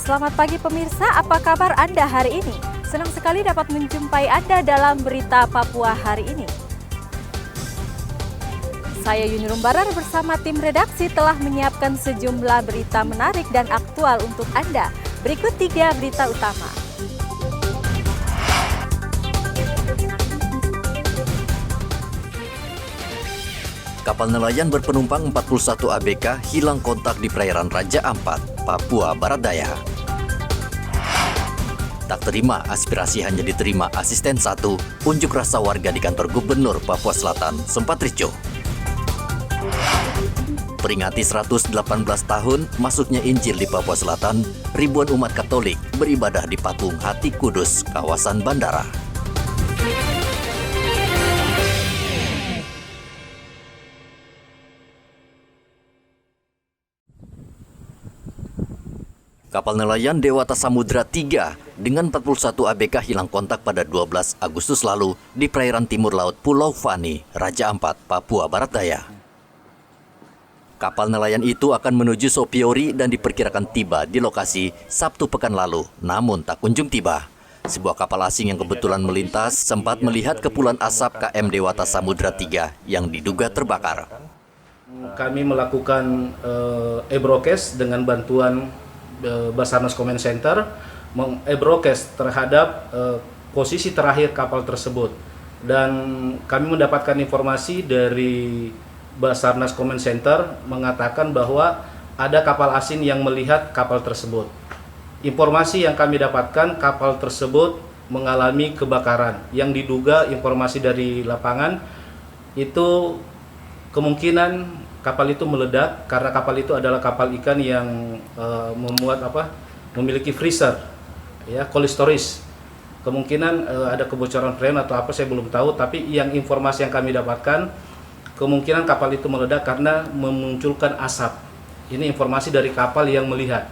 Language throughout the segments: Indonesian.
Selamat pagi pemirsa, apa kabar Anda hari ini? Senang sekali dapat menjumpai Anda dalam berita Papua hari ini. Saya Yuni Rumbarar bersama tim redaksi telah menyiapkan sejumlah berita menarik dan aktual untuk Anda. Berikut 3 berita utama. Kapal nelayan berpenumpang 41 ABK hilang kontak di perairan Raja Ampat, Papua Barat Daya. Tak terima aspirasi hanya diterima asisten 1, unjuk rasa warga di kantor Gubernur Papua Selatan sempat ricuh. Peringati 118 tahun masuknya Injil di Papua Selatan, ribuan umat Katolik beribadah di Patung Hati Kudus, kawasan bandara. Kapal nelayan Dewata Samudra 3 dengan 41 ABK hilang kontak pada 12 Agustus lalu di perairan timur laut Pulau Fani, Raja Ampat, Papua Barat Daya. Kapal nelayan itu akan menuju Sopiori dan diperkirakan tiba di lokasi Sabtu pekan lalu, namun tak kunjung tiba. Sebuah kapal asing yang kebetulan melintas sempat melihat kepulan asap KM Dewata Samudra 3 yang diduga terbakar. Kami melakukan e-broadcast dengan bantuan Basarnas Command Center, meng-e-broadcast terhadap posisi terakhir kapal tersebut. Dan kami mendapatkan informasi dari Basarnas Command Center mengatakan bahwa ada kapal asing yang melihat kapal tersebut. Informasi yang kami dapatkan, kapal tersebut mengalami kebakaran. Yang diduga informasi dari lapangan itu kemungkinan kapal itu meledak karena kapal itu adalah kapal ikan yang memiliki freezer, ya, cold storage. Kemungkinan ada kebocoran freon atau apa saya belum tahu, tapi yang informasi yang kami dapatkan kemungkinan kapal itu meledak karena memunculkan asap. Ini informasi dari kapal yang melihat.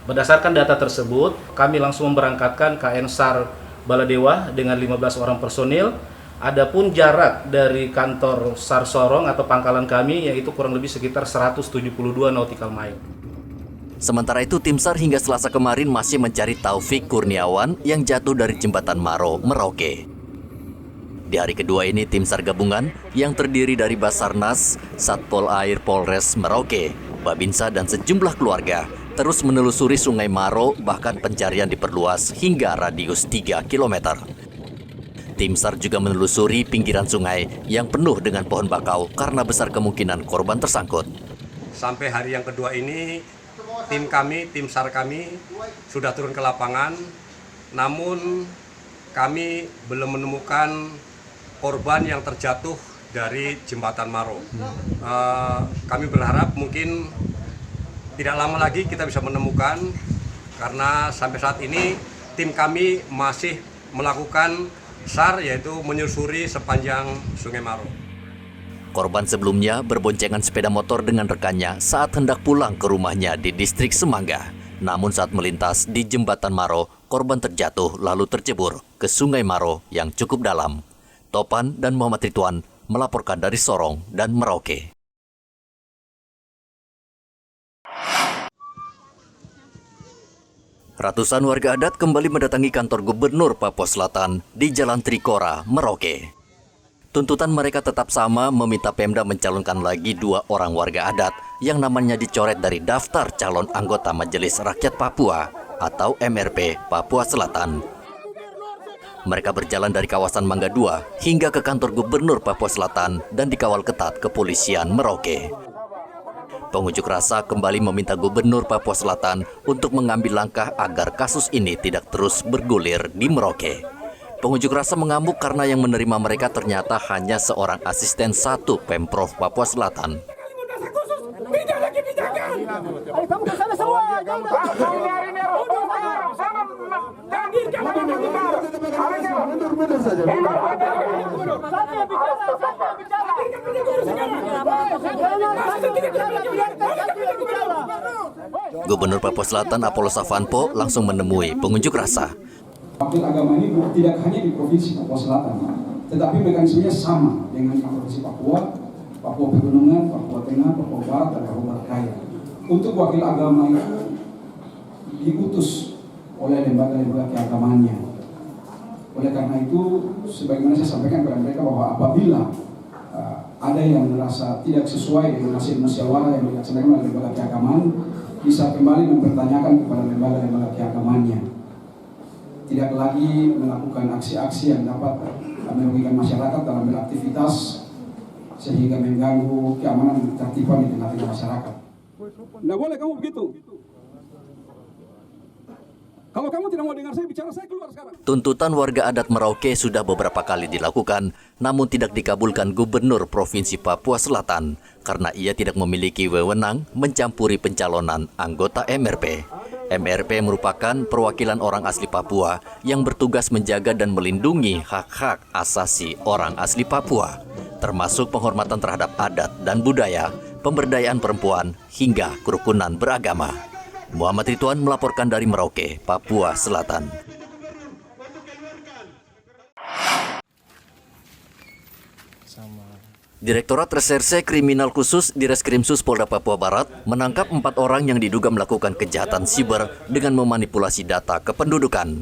Berdasarkan data tersebut, kami langsung memberangkatkan KN SAR Baladewa dengan 15 orang personil. Adapun jarak dari kantor SAR Sorong atau pangkalan kami yaitu kurang lebih sekitar 172 nautical mile. Sementara itu, tim SAR hingga Selasa kemarin masih mencari Taufik Kurniawan yang jatuh dari jembatan Maro, Merauke. Di hari kedua ini, tim SAR gabungan yang terdiri dari Basarnas, Satpol Air Polres Merauke, Babinsa, dan sejumlah keluarga terus menelusuri Sungai Maro, bahkan pencarian diperluas hingga radius 3 km. Tim SAR juga menelusuri pinggiran sungai yang penuh dengan pohon bakau karena besar kemungkinan korban tersangkut. Sampai hari yang kedua ini, tim SAR kami sudah turun ke lapangan, namun kami belum menemukan korban yang terjatuh dari jembatan Maro. Kami berharap mungkin tidak lama lagi kita bisa menemukan, karena sampai saat ini tim kami masih melakukan SAR, yaitu menyusuri sepanjang Sungai Maro. Korban sebelumnya berboncengan sepeda motor dengan rekannya saat hendak pulang ke rumahnya di distrik Semangga. Namun saat melintas di jembatan Maro, korban terjatuh lalu tercebur ke Sungai Maro yang cukup dalam. Topan dan Muhammad Ridwan melaporkan dari Sorong dan Merauke. Ratusan warga adat kembali mendatangi kantor Gubernur Papua Selatan di Jalan Trikora, Merauke. Tuntutan mereka tetap sama, meminta Pemda mencalonkan lagi 2 orang warga adat yang namanya dicoret dari daftar calon anggota Majelis Rakyat Papua atau MRP Papua Selatan. Mereka berjalan dari kawasan Mangga 2 hingga ke kantor Gubernur Papua Selatan dan dikawal ketat kepolisian Merauke. Pengunjuk rasa kembali meminta Gubernur Papua Selatan untuk mengambil langkah agar kasus ini tidak terus bergulir di Merauke. Pengunjuk rasa mengamuk karena yang menerima mereka ternyata hanya seorang asisten 1 Pemprov Papua Selatan. Gubernur Papua Selatan Apollo Savanpo langsung menemui pengunjuk rasa. Wakil agama ini tidak hanya di Provinsi Papua Selatan, tetapi mekanismenya sama dengan di Provinsi Papua, Papua Pegunungan, Papua Tengah, Papua Barat, dan Papua Barat Daya. Untuk wakil agama itu diutus oleh lembaga-lembaga keagamannya. Oleh karena itu, sebagaimana saya sampaikan kepada mereka bahwa apabila ada yang merasa tidak sesuai dengan hasil musyawarah yang dilaksanakan oleh lembaga keagamaan, bisa kembali mempertanyakan kepada lembaga-lembaga keagamannya. Tidak lagi melakukan aksi-aksi yang dapat merugikan masyarakat dalam beraktivitas sehingga mengganggu keamanan dan ketertiban di tengah-tengah masyarakat. Nggak boleh kamu begitu. Kalau kamu tidak mau dengar saya bicara, saya keluar sekarang. Tuntutan warga adat Merauke sudah beberapa kali dilakukan, namun tidak dikabulkan Gubernur Provinsi Papua Selatan karena ia tidak memiliki wewenang mencampuri pencalonan anggota MRP. MRP merupakan perwakilan orang asli Papua yang bertugas menjaga dan melindungi hak-hak asasi orang asli Papua, termasuk penghormatan terhadap adat dan budaya, pemberdayaan perempuan, hingga kerukunan beragama. Muhammad Ridwan melaporkan dari Merauke, Papua Selatan. Direktorat Reserse Kriminal Khusus Direskrimsus Polda Papua Barat menangkap 4 orang yang diduga melakukan kejahatan siber dengan memanipulasi data kependudukan.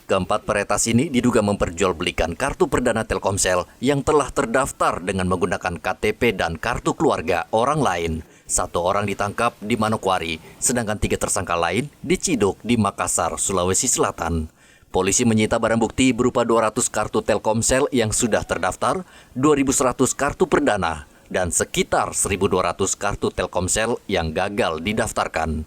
Keempat peretas ini diduga memperjualbelikan kartu perdana Telkomsel yang telah terdaftar dengan menggunakan KTP dan kartu keluarga orang lain. 1 orang ditangkap di Manokwari, sedangkan 3 tersangka lain diciduk di Makassar, Sulawesi Selatan. Polisi menyita barang bukti berupa 200 kartu Telkomsel yang sudah terdaftar, 2.100 kartu perdana, dan sekitar 1.200 kartu Telkomsel yang gagal didaftarkan.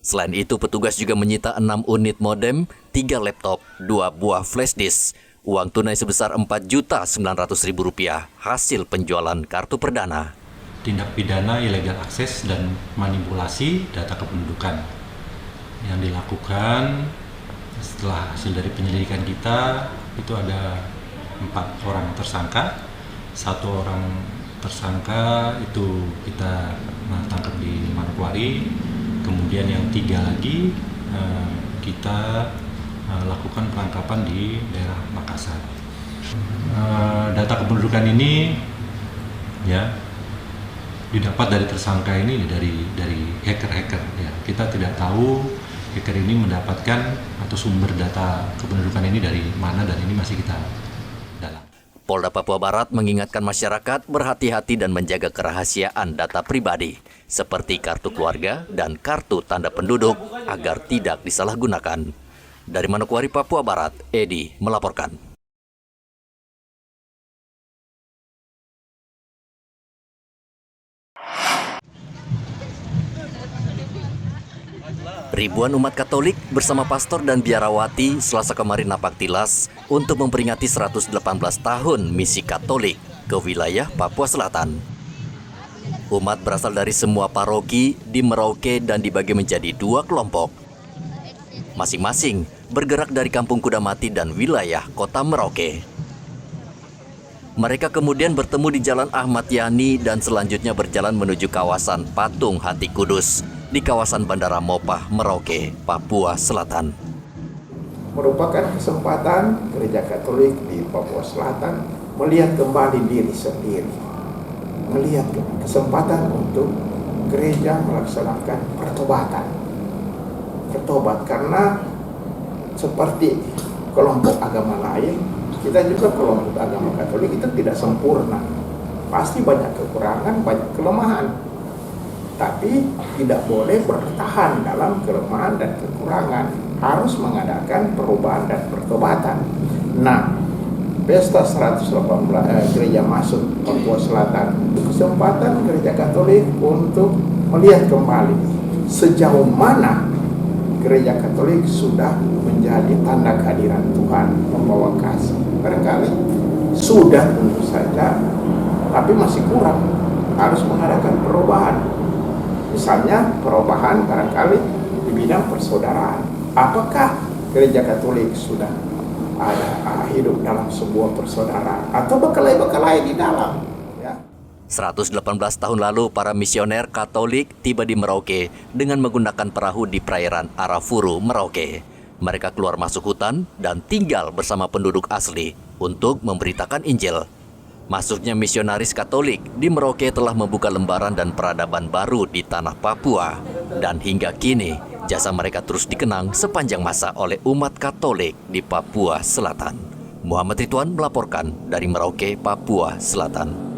Selain itu, petugas juga menyita 6 unit modem, 3 laptop, 2 buah flash disk, uang tunai sebesar Rp4.900.000 hasil penjualan kartu perdana. Tindak pidana ilegal akses dan manipulasi data kependudukan yang dilakukan setelah hasil dari penyelidikan kita itu ada 4 orang tersangka. 1 orang tersangka itu kita tangkap di Manokwari, kemudian yang 3 lagi kita lakukan penangkapan di daerah Makassar. Data kependudukan ini ya didapat dari tersangka ini dari hacker-hacker ya. Kita tidak tahu hacker ini mendapatkan atau sumber data kependudukan ini dari mana, dan ini masih kita dalam. Polda Papua Barat mengingatkan masyarakat berhati-hati dan menjaga kerahasiaan data pribadi seperti kartu keluarga dan kartu tanda penduduk agar tidak disalahgunakan. Dari Manokwari, Papua Barat, Edi melaporkan. Ribuan umat Katolik bersama pastor dan biarawati Selasa kemarin napak tilas untuk memperingati 118 tahun misi Katolik ke wilayah Papua Selatan. Umat berasal dari semua paroki di Merauke dan dibagi menjadi 2 kelompok. Masing-masing bergerak dari Kampung Kudamati dan wilayah Kota Merauke. Mereka kemudian bertemu di Jalan Ahmad Yani dan selanjutnya berjalan menuju kawasan Patung Hati Kudus di kawasan Bandara Mopah, Merauke, Papua Selatan. Merupakan kesempatan Gereja Katolik di Papua Selatan melihat kembali diri sendiri. Melihat kesempatan untuk gereja melaksanakan pertobatan. Bertobat karena seperti kelompok agama lain, kita juga kelompok agama Katolik itu tidak sempurna. Pasti banyak kekurangan, banyak kelemahan. Tapi tidak boleh bertahan dalam kelemahan dan kekurangan. Harus mengadakan perubahan dan pertobatan. Nah, pesta 118 gereja masuk Papua Selatan, kesempatan Gereja Katolik untuk melihat kembali sejauh mana Gereja Katolik sudah menjadi tanda kehadiran Tuhan, membawa kasih. Barangkali sudah tentu saja, tapi masih kurang. Harus mengadakan perubahan. Misalnya perubahan barangkali di bidang persaudaraan. Apakah Gereja Katolik sudah ada hidup dalam sebuah persaudaraan atau bekelai-bekelai di dalam? Ya. 118 tahun lalu, para misioner Katolik tiba di Merauke dengan menggunakan perahu di perairan Arafuru, Merauke. Mereka keluar masuk hutan dan tinggal bersama penduduk asli untuk memberitakan Injil. Masuknya misionaris Katolik di Merauke telah membuka lembaran dan peradaban baru di tanah Papua. Dan hingga kini, Jasa mereka terus dikenang sepanjang masa oleh umat Katolik di Papua Selatan. Muhammad Ridwan melaporkan dari Merauke, Papua Selatan.